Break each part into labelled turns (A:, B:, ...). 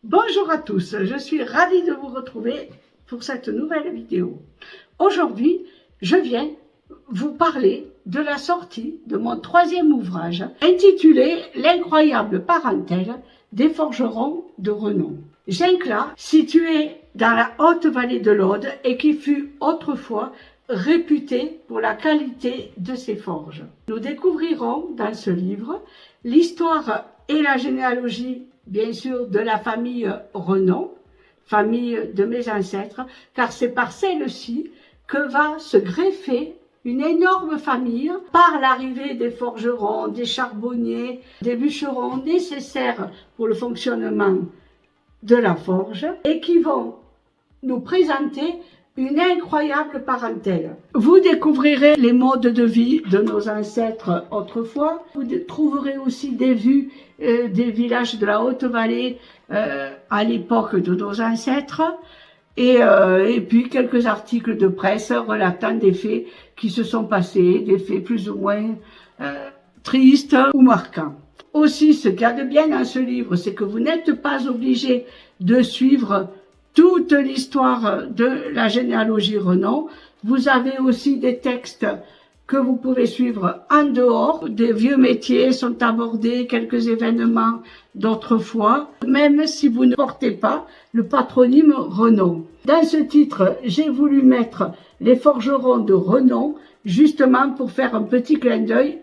A: Bonjour à tous, je suis ravie de vous retrouver pour cette nouvelle vidéo. Aujourd'hui, je viens vous parler de la sortie de mon troisième ouvrage intitulé « L'incroyable parentèle des forgerons de renom ». Gincla, situé dans la haute vallée de l'Aude et qui fut autrefois réputé pour la qualité de ses forges. Nous découvrirons dans ce livre l'histoire et la généalogie, bien sûr, de la famille Renon, famille de mes ancêtres, car c'est par celle-ci que va se greffer une énorme famille par l'arrivée des forgerons, des charbonniers, des bûcherons nécessaires pour le fonctionnement de la forge et qui vont nous présenter une incroyable parentèle. Vous découvrirez les modes de vie de nos ancêtres autrefois. Vous trouverez aussi des vues des villages de la Haute-Vallée à l'époque de nos ancêtres. Et puis quelques articles de presse relatant des faits qui se sont passés, des faits plus ou moins tristes ou marquants. Aussi, ce qu'il y a de bien dans ce livre, c'est que vous n'êtes pas obligé de suivre toute l'histoire de la généalogie Renon. Vous avez aussi des textes que vous pouvez suivre en dehors. Des vieux métiers sont abordés, quelques événements d'autrefois, même si vous ne portez pas le patronyme Renon. Dans ce titre, j'ai voulu mettre les forgerons de Renon, justement pour faire un petit clin d'œil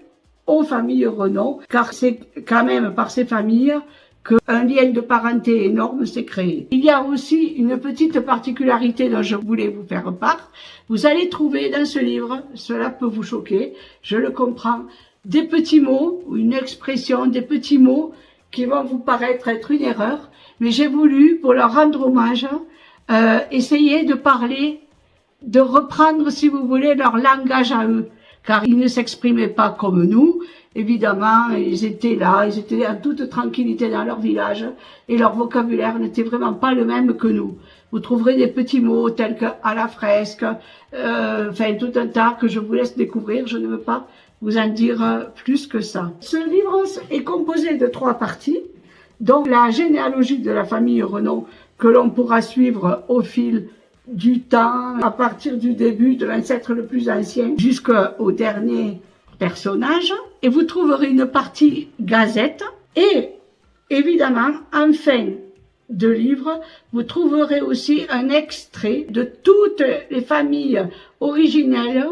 A: aux familles Renon, car c'est quand même par ces familles qu'un lien de parenté énorme s'est créé. Il y a aussi une petite particularité dont je voulais vous faire part. Vous allez trouver dans ce livre, cela peut vous choquer, je le comprends, des petits mots, ou une expression, des petits mots qui vont vous paraître être une erreur, mais j'ai voulu, pour leur rendre hommage, essayer de parler, de reprendre, si vous voulez, leur langage à eux, car ils ne s'exprimaient pas comme nous. Évidemment, ils étaient là, ils étaient en toute tranquillité dans leur village et leur vocabulaire n'était vraiment pas le même que nous. Vous trouverez des petits mots tels que à la fresque, enfin tout un tas que je vous laisse découvrir, je ne veux pas vous en dire plus que ça. Ce livre est composé de 3 parties, donc la généalogie de la famille Renon que l'on pourra suivre au fil du temps, à partir du début de l'ancêtre le plus ancien jusqu'au dernier personnage, et vous trouverez une partie gazette et évidemment en fin de livre vous trouverez aussi un extrait de toutes les familles originelles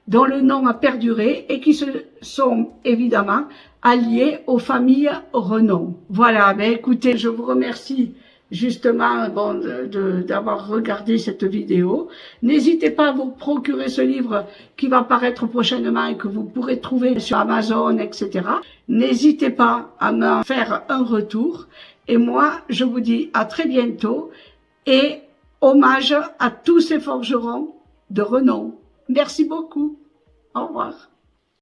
A: dont le nom a perduré et qui se sont évidemment alliées aux familles Renon. Voilà, ben écoutez, je vous remercie justement d'avoir regardé cette vidéo. N'hésitez pas à vous procurer ce livre qui va paraître prochainement et que vous pourrez trouver sur Amazon, etc. N'hésitez pas à me faire un retour. Et moi, je vous dis à très bientôt et hommage à tous ces forgerons de renom. Merci beaucoup. Au revoir.